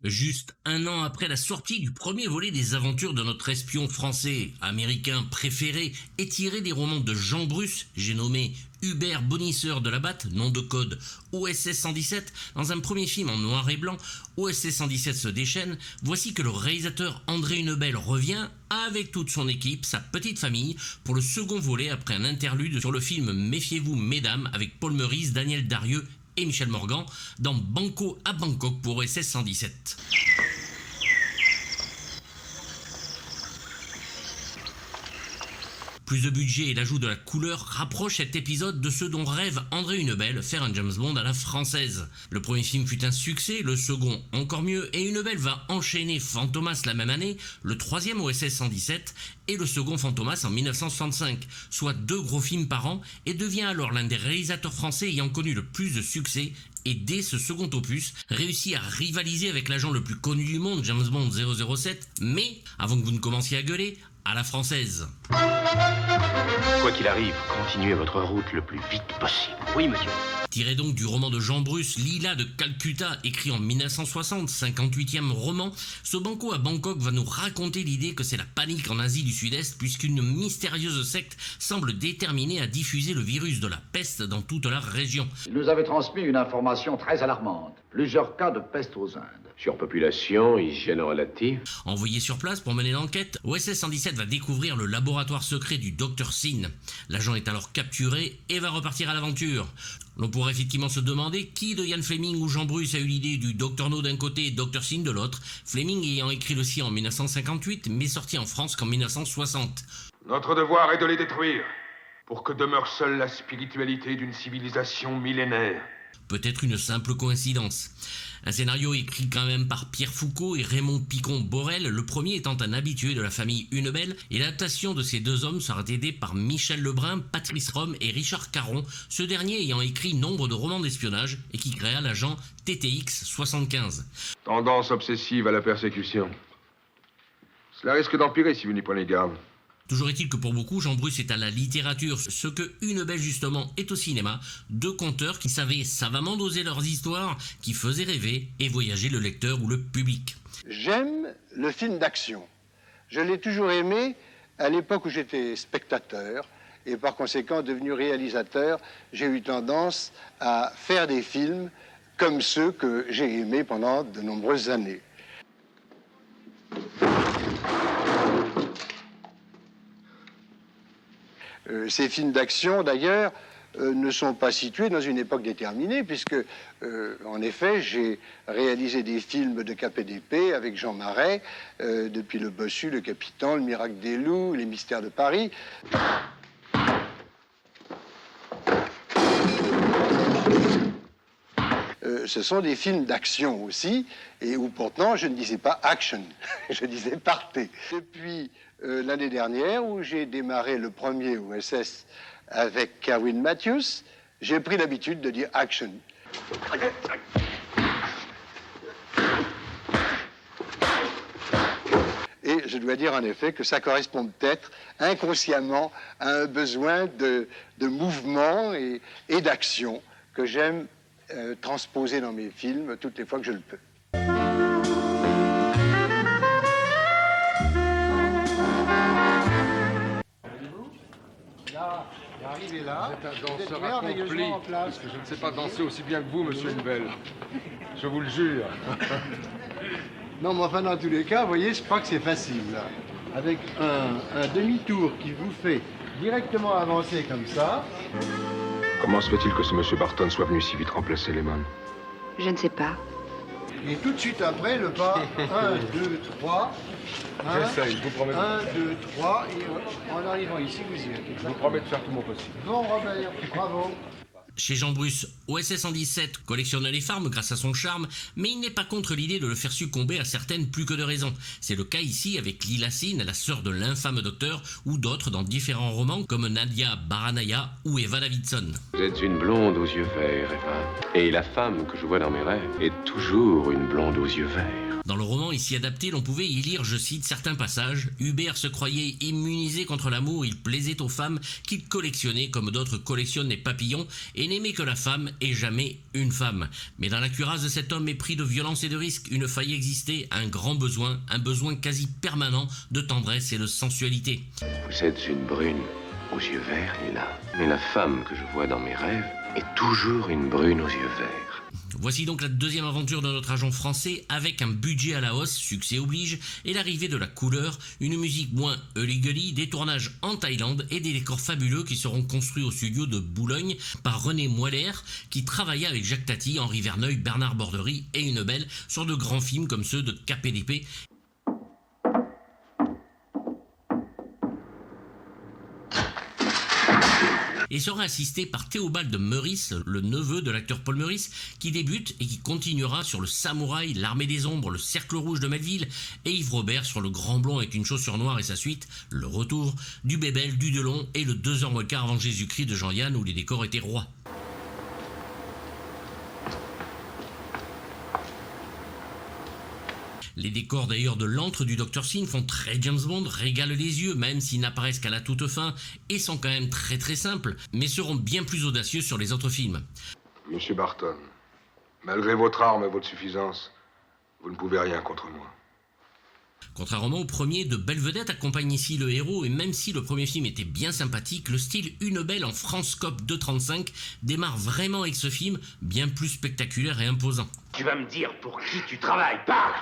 Juste un an après la sortie du premier volet des aventures de notre espion français, américain préféré et tiré des romans de Jean Bruce, j'ai nommé Hubert Bonisseur de la Batte, nom de code OSS 117, dans un premier film en noir et blanc, OSS 117 se déchaîne, voici que le réalisateur André Hunebelle revient avec toute son équipe, sa petite famille, pour le second volet après un interlude sur le film Méfiez-vous mesdames avec Paul Meurice, Daniel Darieux et Michel Morgan dans Banco à Bangkok pour OSS 117. Plus de budget et l'ajout de la couleur rapprochent cet épisode de ce dont rêve André Hunebelle, faire un James Bond à la française. Le premier film fut un succès, le second encore mieux, et Hunebelle va enchaîner Fantomas la même année, le troisième OSS 117 et le second Fantomas en 1965, soit 2 gros films par an, et devient alors l'un des réalisateurs français ayant connu le plus de succès, et dès ce second opus, réussit à rivaliser avec l'agent le plus connu du monde, James Bond 007, mais, avant que vous ne commenciez à gueuler, à la française. Quoi qu'il arrive, continuez votre route le plus vite possible. Oui, monsieur. Tiré donc du roman de Jean Bruce, Lila de Calcutta, écrit en 1960, 58e roman, ce Banco à Bangkok va nous raconter l'idée que c'est la panique en Asie du Sud-Est puisqu'une mystérieuse secte semble déterminée à diffuser le virus de la peste dans toute la région. Il nous avait transmis une information très alarmante. Plusieurs cas de peste aux Indes. Surpopulation, hygiène relative. Envoyé sur place pour mener l'enquête, OSS 117 va découvrir le laboratoire secret du Dr Sin. L'agent est alors capturé et va repartir à l'aventure. L'on pourrait effectivement se demander qui de Ian Fleming ou Jean Bruce a eu l'idée du Dr No d'un côté et Dr Sin de l'autre, Fleming ayant écrit le sien en 1958 mais sorti en France qu'en 1960. Notre devoir est de les détruire, pour que demeure seule la spiritualité d'une civilisation millénaire. Peut-être une simple coïncidence. Un scénario écrit quand même par Pierre Foucault et Raymond Picon-Borel, le premier étant un habitué de la famille Hunebelle, et l'adaptation de ces 2 hommes sera aidée par Michel Lebrun, Patrice Rome et Richard Caron, ce dernier ayant écrit nombre de romans d'espionnage et qui créa l'agent TTX 75. Tendance obsessive à la persécution. Cela risque d'empirer si vous n'y prenez garde. Toujours est-il que pour beaucoup, Jean Bruce est à la littérature, ce que Hunebelle justement est au cinéma, 2 conteurs qui savaient savamment doser leurs histoires, qui faisaient rêver et voyager le lecteur ou le public. J'aime le film d'action. Je l'ai toujours aimé à l'époque où j'étais spectateur et par conséquent devenu réalisateur, j'ai eu tendance à faire des films comme ceux que j'ai aimés pendant de nombreuses années. Ces films d'action, d'ailleurs, ne sont pas situés dans une époque déterminée, puisque, en effet, j'ai réalisé des films de KPDP avec Jean Marais, depuis Le Bossu, Le Capitan, Le Miracle des Loups, Les Mystères de Paris. Ce sont des films d'action aussi, et où pourtant je ne disais pas action, je disais partez. Depuis l'année dernière, où j'ai démarré le premier OSS avec Kerwin Matthews, j'ai pris l'habitude de dire action. Et je dois dire en effet que ça correspond peut-être inconsciemment à un besoin de mouvement et d'action que j'aime transposer dans mes films toutes les fois que je le peux. Là, arrivez là. Vous êtes un danseur accompli, parce que je ne sais pas danser aussi bien que vous, monsieur Hunebelle. Je vous le jure. Non, mais enfin, dans tous les cas, vous voyez, je crois que c'est facile, là. Avec un demi-tour qui vous fait directement avancer comme ça. Comment se fait-il que ce monsieur Barton soit venu si vite remplacer Lehman? Je ne sais pas. Et tout de suite après, le pas 1, 2, 3. J'essaye, je vous promets. 1, 2, 3. Et en arrivant ici, vous y êtes. Je vous promets de faire tout mon possible. Bon, Robert, bravo. Chez Jean Bruce, OSS 117 collectionne les femmes grâce à son charme, mais il n'est pas contre l'idée de le faire succomber à certaines plus que de raison. C'est le cas ici avec Lila Sin, la sœur de l'infâme docteur, ou d'autres dans différents romans comme Nadia Baranaya ou Eva Davidson. Vous êtes une blonde aux yeux verts, Eva. Et la femme que je vois dans mes rêves est toujours une blonde aux yeux verts. Dans le roman ici adapté, l'on pouvait y lire, je cite, certains passages. Hubert se croyait immunisé contre l'amour, il plaisait aux femmes qu'il collectionnait comme d'autres collectionnent les papillons, et mais n'aimer que la femme et jamais une femme. Mais dans la cuirasse de cet homme épris de violence et de risque, une faille existait, un grand besoin, un besoin quasi permanent de tendresse et de sensualité. Vous êtes une brune aux yeux verts, Lila. Mais la femme que je vois dans mes rêves est toujours une brune aux yeux verts. Voici donc la deuxième aventure de notre agent français avec un budget à la hausse, succès oblige, et l'arrivée de la couleur, une musique moins hully-gully, des tournages en Thaïlande et des décors fabuleux qui seront construits au studio de Boulogne par René Moeller qui travailla avec Jacques Tati, Henri Verneuil, Bernard Borderie et une belle sur de grands films comme ceux de KPDP. Et sera assisté par Théobald de Meurice, le neveu de l'acteur Paul Meurice, qui débute et qui continuera sur Le Samouraï, L'Armée des Ombres, Le Cercle Rouge de Melville, et Yves Robert sur Le Grand Blond avec une chaussure noire et sa suite, Le Retour, du Bébel, du Delon et le 2h moins le quart avant Jésus-Christ de Jean-Yann où les décors étaient rois. Les décors d'ailleurs de l'antre du Dr Syn font très James Bond, régalent les yeux même s'ils n'apparaissent qu'à la toute fin et sont quand même très très simples, mais seront bien plus audacieux sur les autres films. Monsieur Barton, malgré votre arme et votre suffisance, vous ne pouvez rien contre moi. Contrairement au premier, de belles vedettes accompagnent ici le héros et même si le premier film était bien sympathique, le style Une Belle en France-Scope 2.35 démarre vraiment avec ce film bien plus spectaculaire et imposant. Tu vas me dire pour qui tu travailles, parle!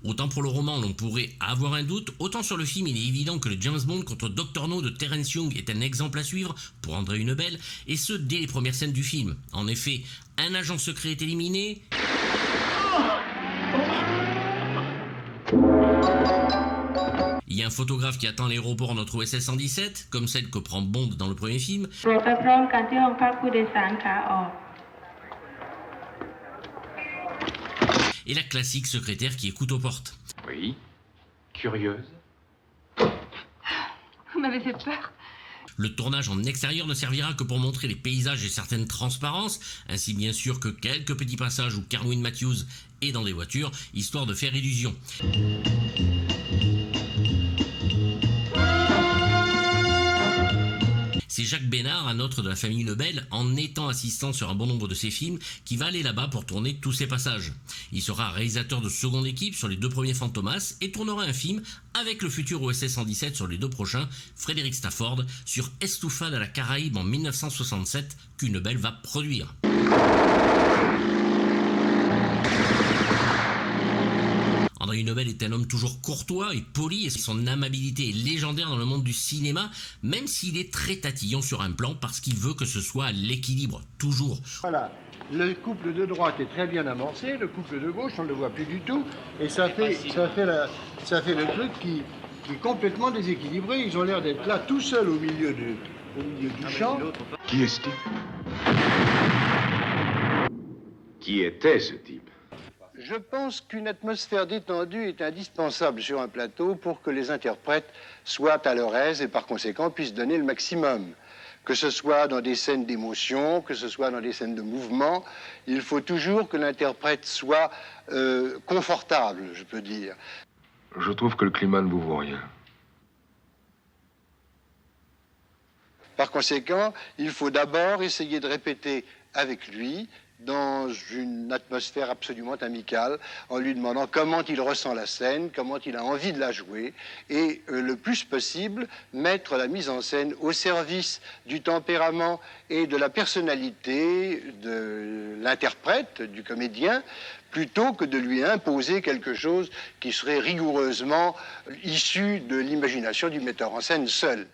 Autant pour le roman l'on pourrait avoir un doute, autant sur le film il est évident que le James Bond contre Dr No de Terence Young est un exemple à suivre pour André Une Belle, et ce dès les premières scènes du film. En effet, un agent secret est éliminé, il y a un photographe qui attend l'aéroport notre OSS 117, comme celle que prend Bond dans le premier film. Et la classique secrétaire qui écoute aux portes. Oui, curieuse. Vous m'avez fait peur. Le tournage en extérieur ne servira que pour montrer les paysages et certaines transparences, ainsi bien sûr que quelques petits passages où Kerwin Matthews est dans des voitures, histoire de faire illusion. C'est Jacques Bénard, un autre de la famille Lebel, en étant assistant sur un bon nombre de ses films, qui va aller là-bas pour tourner tous ses passages. Il sera réalisateur de seconde équipe sur les deux premiers Fantomas et tournera un film avec le futur OSS 117 sur les deux prochains, Frédéric Stafford, sur Estouffade à la Caraïbe en 1967, qu'Une Belle va produire. André Une Belle est un homme toujours courtois et poli et son amabilité est légendaire dans le monde du cinéma, même s'il est très tatillon sur un plan parce qu'il veut que ce soit à l'équilibre, toujours. Voilà, le couple de droite est très bien amorcé, le couple de gauche on ne le voit plus du tout, et ça fait le truc qui est complètement déséquilibré. Ils ont l'air d'être là tout seuls au milieu du champ. Qui est-il? Qui était ce type? Je pense qu'une atmosphère détendue est indispensable sur un plateau pour que les interprètes soient à leur aise et par conséquent puissent donner le maximum. Que ce soit dans des scènes d'émotion, que ce soit dans des scènes de mouvement, il faut toujours que l'interprète soit confortable, je peux dire. Je trouve que le climat ne vous vaut rien. Par conséquent, il faut d'abord essayer de répéter avec lui dans une atmosphère absolument amicale, en lui demandant comment il ressent la scène, comment il a envie de la jouer, et le plus possible, mettre la mise en scène au service du tempérament et de la personnalité de l'interprète, du comédien, plutôt que de lui imposer quelque chose qui serait rigoureusement issu de l'imagination du metteur en scène seul.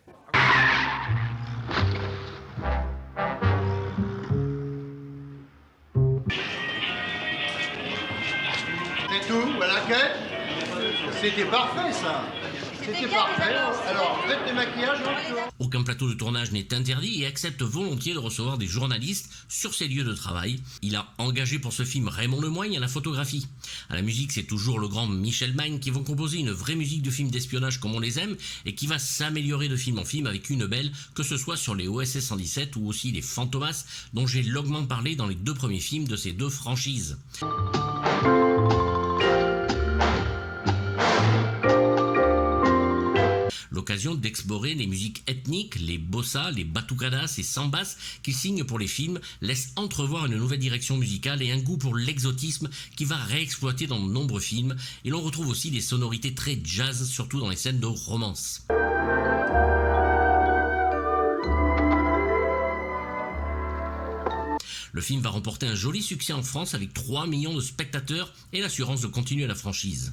C'est tout, voilà que c'était parfait ça. C'était parfait. Alors, faites les maquillages. Aucun plateau de tournage n'est interdit et accepte volontiers de recevoir des journalistes sur ses lieux de travail. Il a engagé pour ce film Raymond Lemoigne à la photographie. À la musique, c'est toujours le grand Michel Magne qui va composer une vraie musique de film d'espionnage comme on les aime et qui va s'améliorer de film en film avec Une Belle, que ce soit sur les OSS 117 ou aussi les Fantomas, dont j'ai longuement parlé dans les deux premiers films de ces deux franchises. Le l'occasion d'explorer les musiques ethniques, les bossa, les batucadas et sambas qu'il signe pour les films laissent entrevoir une nouvelle direction musicale et un goût pour l'exotisme qui va réexploiter dans de nombreux films, et l'on retrouve aussi des sonorités très jazz, surtout dans les scènes de romance. Le film va remporter un joli succès en France avec 3 millions de spectateurs et l'assurance de continuer la franchise.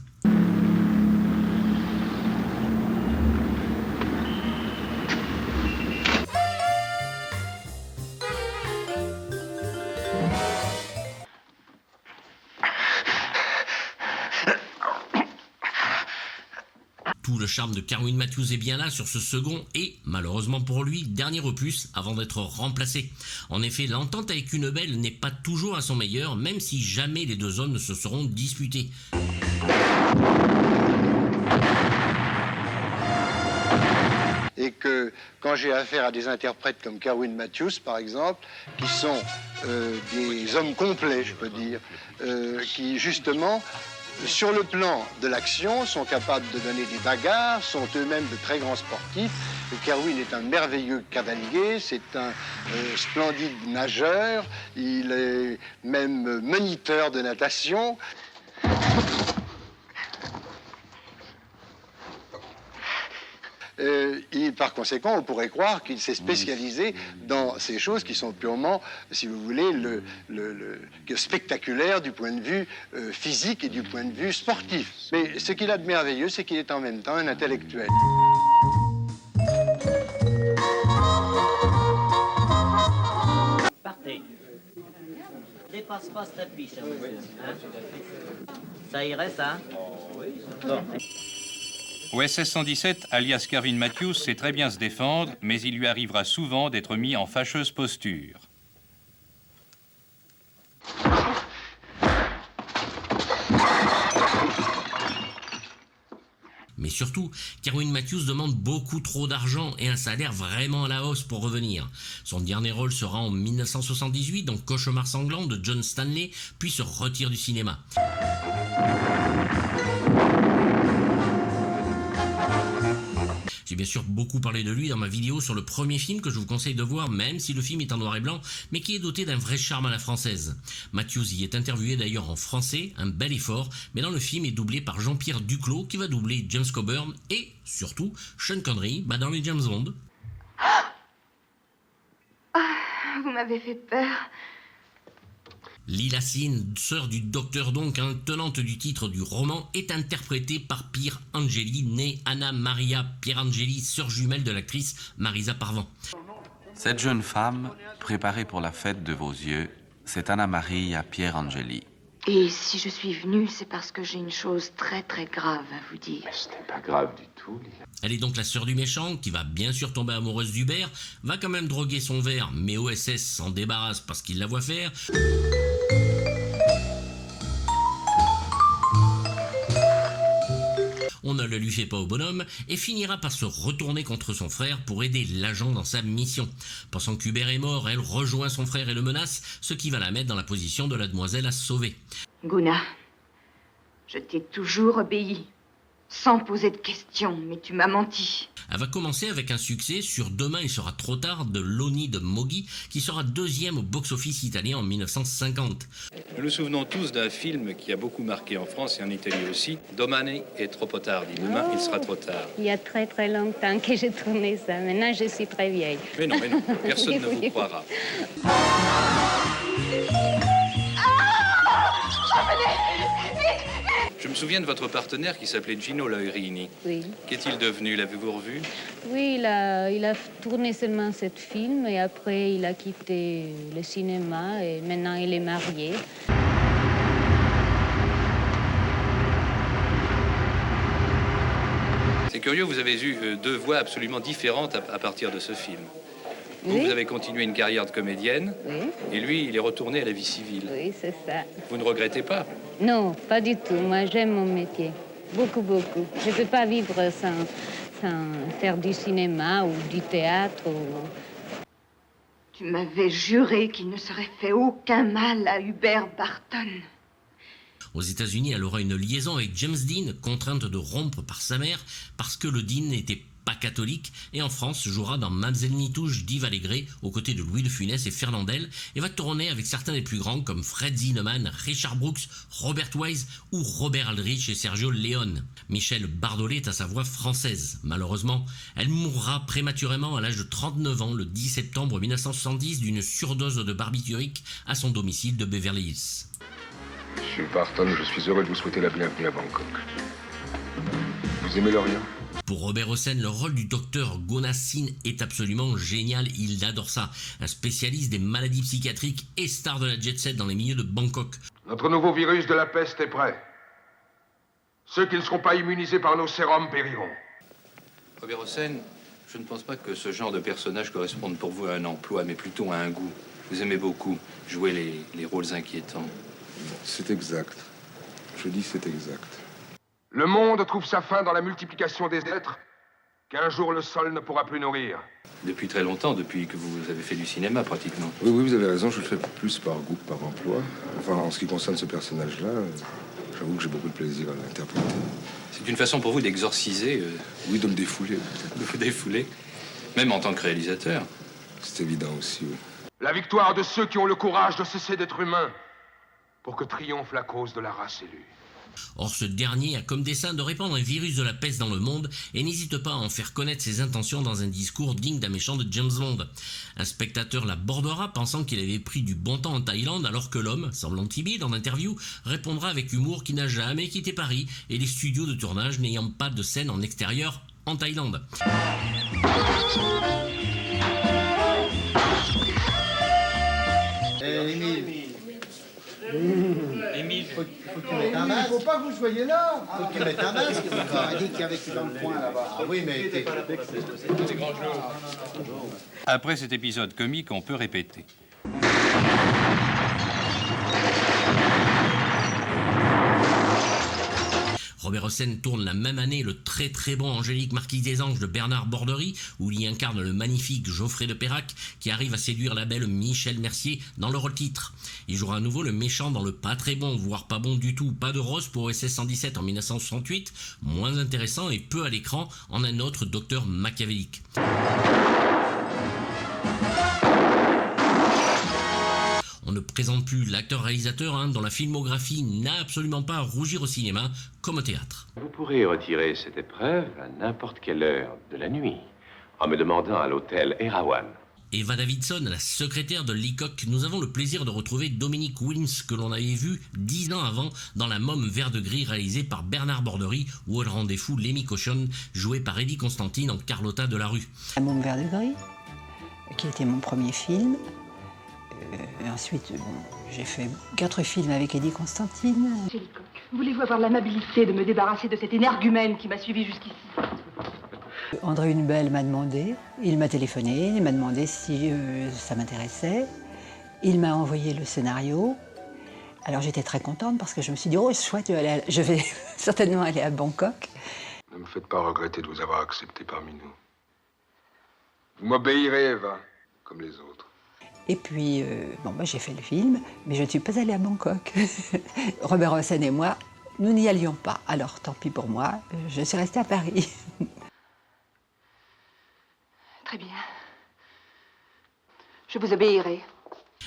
Tout le charme de Kerwin Mathews est bien là sur ce second et, malheureusement pour lui, dernier opus avant d'être remplacé. En effet, l'entente avec Une Belle n'est pas toujours à son meilleur, même si jamais les deux hommes ne se seront disputés. Et que quand j'ai affaire à des interprètes comme Kerwin Mathews, par exemple, qui sont des hommes complets, je peux dire, qui justement, sur le plan de l'action, sont capables de donner des bagarres, sont eux-mêmes de très grands sportifs. Kerwin est un merveilleux cavalier, c'est un splendide nageur, il est même moniteur de natation. Et par conséquent, on pourrait croire qu'il s'est spécialisé dans ces choses qui sont purement, si vous voulez, spectaculaires du point de vue physique et du point de vue sportif. Mais ce qu'il a de merveilleux, c'est qu'il est en même temps un intellectuel. Partez. Dépasse pas ce tapis, cher monsieur. Hein? Ça irait, ça? Oui. Bon. OSS 117, alias Kerwin Mathews, sait très bien se défendre, mais il lui arrivera souvent d'être mis en fâcheuse posture. Mais surtout, Kerwin Mathews demande beaucoup trop d'argent et un salaire vraiment à la hausse pour revenir. Son dernier rôle sera en 1978 dans Cauchemar sanglant de John Stanley, puis se retire du cinéma. J'ai bien sûr beaucoup parlé de lui dans ma vidéo sur le premier film que je vous conseille de voir, même si le film est en noir et blanc, mais qui est doté d'un vrai charme à la française. Mathews y est interviewé d'ailleurs en français, un bel effort, mais dans le film est doublé par Jean-Pierre Duclos qui va doubler James Coburn et, surtout, Sean Connery dans les James Bond. Vous m'avez fait peur. Lila Sin, sœur du docteur donc, tenante du titre du roman, est interprétée par Pier Angeli, née Anna Maria Pierangeli, sœur jumelle de l'actrice Marisa Parvant. Cette jeune femme, préparée pour la fête de vos yeux, c'est Anna Maria Pierangeli. Et si je suis venue, c'est parce que j'ai une chose très très grave à vous dire. Mais ce n'est pas grave du tout, Lila. Elle est donc la sœur du méchant, qui va bien sûr tomber amoureuse d'Hubert, va quand même droguer son verre, mais OSS s'en débarrasse parce qu'il la voit faire. On ne le lui fait pas au bonhomme et finira par se retourner contre son frère pour aider l'agent dans sa mission. Pensant qu'Hubert est mort, elle rejoint son frère et le menace, ce qui va la mettre dans la position de la demoiselle à sauver. Guna, je t'ai toujours obéi, sans poser de questions, mais tu m'as menti. Elle va commencer avec un succès sur Demain il sera trop tard de Loni de Moghi, qui sera deuxième au box-office italien en 1950. Nous nous souvenons tous d'un film qui a beaucoup marqué en France et en Italie aussi. Domani è troppo tardi. Demain, il sera trop tard. Il y a très très longtemps que j'ai tourné ça. Maintenant, je suis très vieille. Mais non, personne ne vous croira. Je me souviens de votre partenaire qui s'appelait Gino Lauriini. Oui. Qu'est-il devenu? L'avez-vous revu? Oui, il a tourné seulement ce film et après il a quitté le cinéma et maintenant il est marié. C'est curieux, vous avez eu deux voix absolument différentes à partir de ce film. Oui. Vous avez continué une carrière de comédienne, oui. Et lui, il est retourné à la vie civile. Oui, c'est ça. Vous ne regrettez pas? Non, pas du tout. Moi, j'aime mon métier. Beaucoup, beaucoup. Je ne peux pas vivre sans faire du cinéma ou du théâtre. Tu m'avais juré qu'il ne serait fait aucun mal à Hubert Barton. Aux États-Unis, elle aura une liaison avec James Dean, contrainte de rompre par sa mère parce que le Dean n'était pas catholique, et en France jouera dans Mamzelle Nitouche d'Yves Allégret aux côtés de Louis de Funès et Fernandel, et va tourner avec certains des plus grands comme Fred Zinnemann, Richard Brooks, Robert Wise ou Robert Aldrich et Sergio Leone. Michel Bardolet est à sa voix française. Malheureusement, elle mourra prématurément à l'âge de 39 ans le 10 septembre 1970 d'une surdose de barbiturique à son domicile de Beverly Hills. Monsieur Barton, je suis heureux de vous souhaiter la bienvenue à Bangkok. Vous aimez l'Orient ? Pour Robert Hossein, le rôle du docteur Gunnar Singh est absolument génial, il adore ça. Un spécialiste des maladies psychiatriques et star de la jet set dans les milieux de Bangkok. Notre nouveau virus de la peste est prêt. Ceux qui ne seront pas immunisés par nos sérums périront. Robert Hossein, je ne pense pas que ce genre de personnage corresponde pour vous à un emploi, mais plutôt à un goût. Vous aimez beaucoup jouer les rôles inquiétants. C'est exact. Je dis c'est exact. Le monde trouve sa fin dans la multiplication des êtres qu'un jour le sol ne pourra plus nourrir. Depuis très longtemps, depuis que vous avez fait du cinéma, pratiquement. Oui, vous avez raison, je le fais plus par goût que par emploi. Enfin, en ce qui concerne ce personnage-là, j'avoue que j'ai beaucoup de plaisir à l'interpréter. C'est une façon pour vous d'exorciser... Oui, de me défouler. De vous défouler, même en tant que réalisateur. C'est évident aussi, oui. La victoire de ceux qui ont le courage de cesser d'être humains pour que triomphe la cause de la race élue. Or, ce dernier a comme dessein de répandre un virus de la peste dans le monde et n'hésite pas à en faire connaître ses intentions dans un discours digne d'un méchant de James Bond. Un spectateur l'abordera pensant qu'il avait pris du bon temps en Thaïlande alors que l'homme, semblant timide en interview, répondra avec humour qu'il n'a jamais quitté Paris et les studios de tournage n'ayant pas de scène en extérieur en Thaïlande. Émile, faut que tu mettes un masque. Faut pas que vous soyez là. Faut que tu mettes un masque. On a dit qu'il y avait que dans le coin là-bas. Ah oui, mais t'es... Après cet épisode comique, on peut répéter. Robert Hossein tourne la même année le très très bon Angélique Marquise des Anges de Bernard Borderie, où il y incarne le magnifique Geoffrey de Perrac, qui arrive à séduire la belle Michel Mercier dans le rôle titre. Il jouera à nouveau le méchant dans le pas très bon, voire pas bon du tout, Pas de rose pour OSS 117 en 1968, moins intéressant et peu à l'écran en un autre docteur machiavélique. On ne présente plus l'acteur-réalisateur dont la filmographie n'a absolument pas à rougir au cinéma comme au théâtre. Vous pourrez retirer cette épreuve à n'importe quelle heure de la nuit en me demandant à l'hôtel Erawan. Eva Davidson, la secrétaire de Leacock, nous avons le plaisir de retrouver Dominique Wilms que l'on avait vu 10 ans avant dans La Môme vert de gris réalisée par Bernard Borderie ou Elle rendait fou Lémi Cochon joué par Eddie Constantine en Carlotta de la Rue. La Môme vert de gris, qui était mon premier film. Et ensuite, j'ai fait 4 films avec Eddie Constantine. Monsieur Leacock, voulez-vous avoir l'amabilité de me débarrasser de cet énergumène qui m'a suivi jusqu'ici? André Hunebelle m'a demandé, il m'a téléphoné, il m'a demandé si ça m'intéressait. Il m'a envoyé le scénario. Alors j'étais très contente parce que je me suis dit, oh chouette, je vais certainement aller à Bangkok. Ne me faites pas regretter de vous avoir accepté parmi nous. Vous m'obéirez, Eva, comme les autres. Et puis, j'ai fait le film, mais je ne suis pas allée à Bangkok. Robert Hossein et moi, nous n'y allions pas. Alors, tant pis pour moi, je suis restée à Paris. Très bien. Je vous obéirai.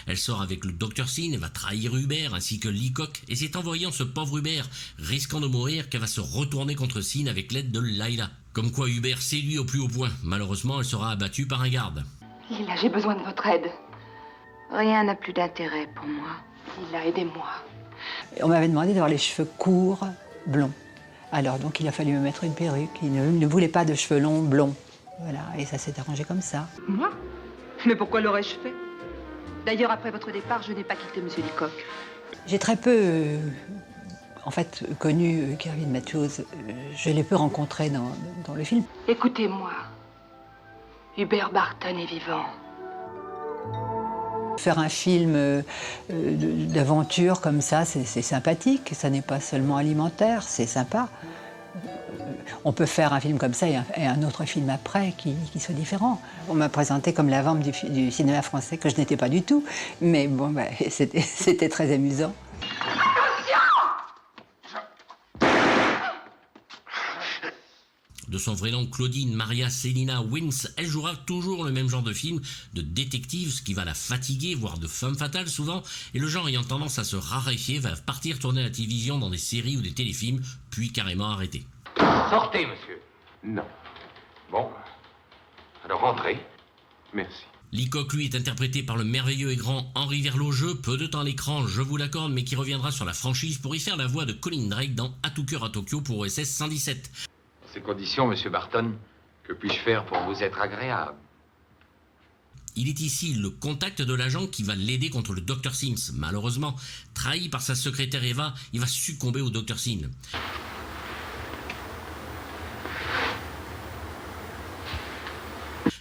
Elle sort avec le Dr Singh et va trahir Hubert ainsi que Leacock, et c'est en voyant ce pauvre Hubert risquant de mourir qu'elle va se retourner contre Singh avec l'aide de Layla. Comme quoi Hubert séduit au plus haut point. Malheureusement, elle sera abattue par un garde. Lila, j'ai besoin de votre aide. Rien n'a plus d'intérêt pour moi. Lila, aidez-moi. On m'avait demandé d'avoir les cheveux courts, blonds. Alors donc il a fallu me mettre une perruque. Il ne voulait pas de cheveux longs, blonds. Voilà, et ça s'est arrangé comme ça. Moi? Mais pourquoi l'aurais-je fait? D'ailleurs, après votre départ, je n'ai pas quitté Monsieur Leacock. J'ai très peu, connu Kervin Matthews. Je l'ai peu rencontré dans le film. Écoutez-moi. Hubert Barton est vivant. Faire un film d'aventure comme ça, c'est sympathique. Ça n'est pas seulement alimentaire, c'est sympa. On peut faire un film comme ça et un autre film après qui soit différent. On m'a présenté comme la vampe du cinéma français, que je n'étais pas du tout. Mais bon, c'était très amusant. De son vrai nom Claudine Maria Celina Wins, elle jouera toujours le même genre de film, de détective, ce qui va la fatiguer, voire de femme fatale souvent, et le genre ayant tendance à se raréfier, va partir tourner à la télévision dans des séries ou des téléfilms, puis carrément arrêter. Sortez, monsieur. Non. Bon. Alors rentrez. Merci. Leacock, lui, est interprété par le merveilleux et grand Henri Verlogeux, peu de temps à l'écran, je vous l'accorde, mais qui reviendra sur la franchise pour y faire la voix de Colin Drake dans À tout cœur à Tokyo pour OSS 117. Dans ces conditions, monsieur Barton, que puis-je faire pour vous être agréable? Il est ici le contact de l'agent qui va l'aider contre le Dr Sims. Malheureusement, trahi par sa secrétaire Eva, il va succomber au Dr Sin.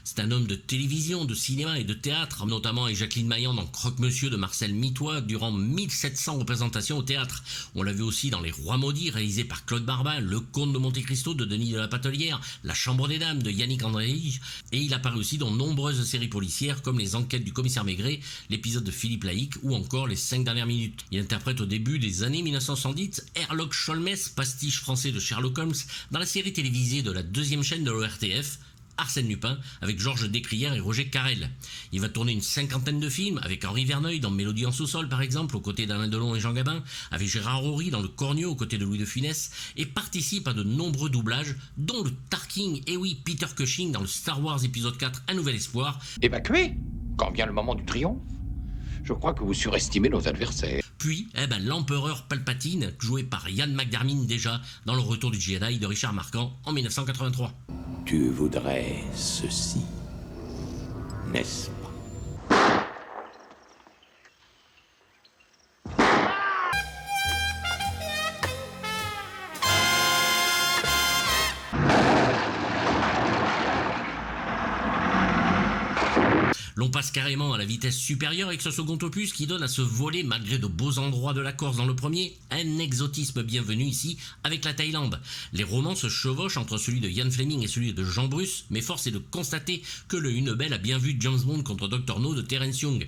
C'est un homme de télévision, de cinéma et de théâtre, notamment avec Jacqueline Maillan dans Croque-Monsieur de Marcel Mitois durant 1700 représentations au théâtre. On l'a vu aussi dans Les Rois Maudits, réalisé par Claude Barbin, Le Comte de Monte-Cristo de Denis de la Patelière, La Chambre des Dames de Yannick Andréhy, et il apparaît aussi dans nombreuses séries policières comme Les Enquêtes du commissaire Maigret, l'épisode de Philippe Laïc ou encore Les 5 dernières minutes. Il interprète au début des années 1970 Herlock Sholmès, pastiche français de Sherlock Holmes, dans la série télévisée de la deuxième chaîne de l'ORTF, Arsène Lupin, avec Georges Descrières et Roger Carrel. Il va tourner une 50aine de films, avec Henri Verneuil dans Mélodie en sous-sol par exemple, aux côtés d'Alain Delon et Jean Gabin, avec Gérard Rory dans Le Cornio aux côtés de Louis de Funès, et participe à de nombreux doublages, dont le Tarking, et oui, Peter Cushing dans le Star Wars épisode 4, Un Nouvel Espoir. Évacué, quand vient le moment du triomphe. Je crois que vous surestimez nos adversaires. Puis, l'empereur Palpatine, joué par Ian McDiarmid déjà, dans Le Retour du Jedi de Richard Marquand en 1983. Tu voudrais ceci, n'est-ce pas? L'on passe carrément à la vitesse supérieure avec ce second opus qui donne à ce volet, malgré de beaux endroits de la Corse dans le premier, un exotisme bienvenu ici avec la Thaïlande. Les romans se chevauchent entre celui de Ian Fleming et celui de Jean Bruce, mais force est de constater que le Hunebelle a bien vu James Bond contre Dr No de Terence Young.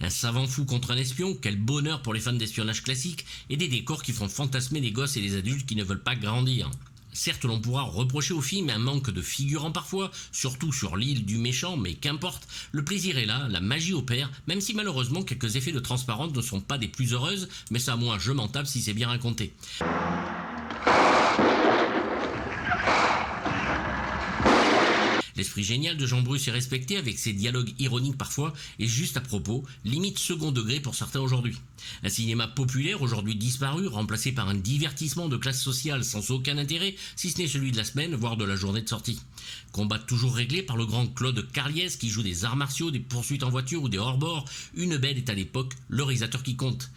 Un savant fou contre un espion, quel bonheur pour les fans d'espionnage classique, et des décors qui font fantasmer les gosses et les adultes qui ne veulent pas grandir. Certes, l'on pourra reprocher au film un manque de figurants parfois, surtout sur l'île du méchant, mais qu'importe, le plaisir est là, la magie opère, même si malheureusement quelques effets de transparence ne sont pas des plus heureuses, mais ça moi je m'en tape si c'est bien raconté. L'esprit génial de Jean Bruce est respecté avec ses dialogues ironiques parfois et juste à propos, limite second degré pour certains aujourd'hui. Un cinéma populaire aujourd'hui disparu, remplacé par un divertissement de classe sociale sans aucun intérêt, si ce n'est celui de la semaine, voire de la journée de sortie. Combat toujours réglé par le grand Claude Carliès qui joue des arts martiaux, des poursuites en voiture ou des hors-bords, Hunebelle est à l'époque le réalisateur qui compte.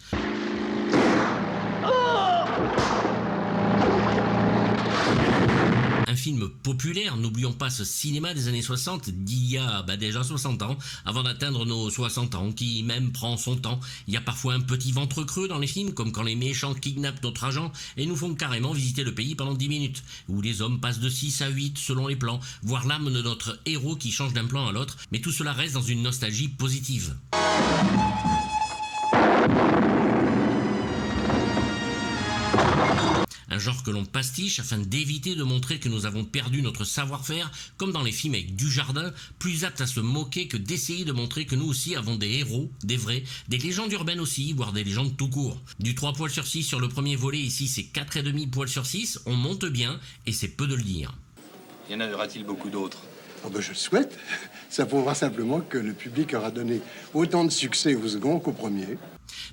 Un film populaire, n'oublions pas ce cinéma des années 60 d'il y a déjà 60 ans, avant d'atteindre nos 60 ans, qui même prend son temps. Il y a parfois un petit ventre creux dans les films, comme quand les méchants kidnappent notre agent et nous font carrément visiter le pays pendant 10 minutes, où les hommes passent de 6 à 8 selon les plans, voir l'âme de notre héros qui change d'un plan à l'autre, mais tout cela reste dans une nostalgie positive. Un genre que l'on pastiche afin d'éviter de montrer que nous avons perdu notre savoir-faire, comme dans les films avec Dujardin, plus apte à se moquer que d'essayer de montrer que nous aussi avons des héros, des vrais, des légendes urbaines aussi, voire des légendes tout court. Du 3 poils sur 6 sur le premier volet, ici c'est 4,5 poils sur 6, on monte bien, et c'est peu de le dire. Y en aura-t-il beaucoup d'autres? Oh ben je le souhaite. Ça prouvera simplement que le public aura donné autant de succès au second qu'au premier.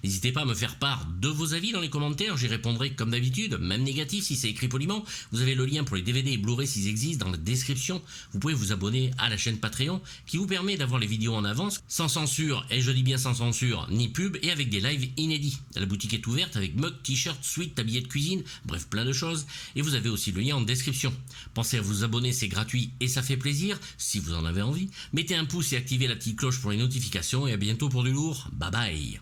N'hésitez pas à me faire part de vos avis dans les commentaires, j'y répondrai comme d'habitude, même négatif si c'est écrit poliment. Vous avez le lien pour les DVD et Blu-ray s'ils existent dans la description. Vous pouvez vous abonner à la chaîne Patreon qui vous permet d'avoir les vidéos en avance, sans censure, et je dis bien sans censure, ni pub, et avec des lives inédits. La boutique est ouverte avec mug, t-shirt, suite, tablier de cuisine, bref plein de choses, et vous avez aussi le lien en description. Pensez à vous abonner, c'est gratuit et ça fait plaisir, si vous en avez envie. Mettez un pouce et activez la petite cloche pour les notifications, et à bientôt pour du lourd, bye bye.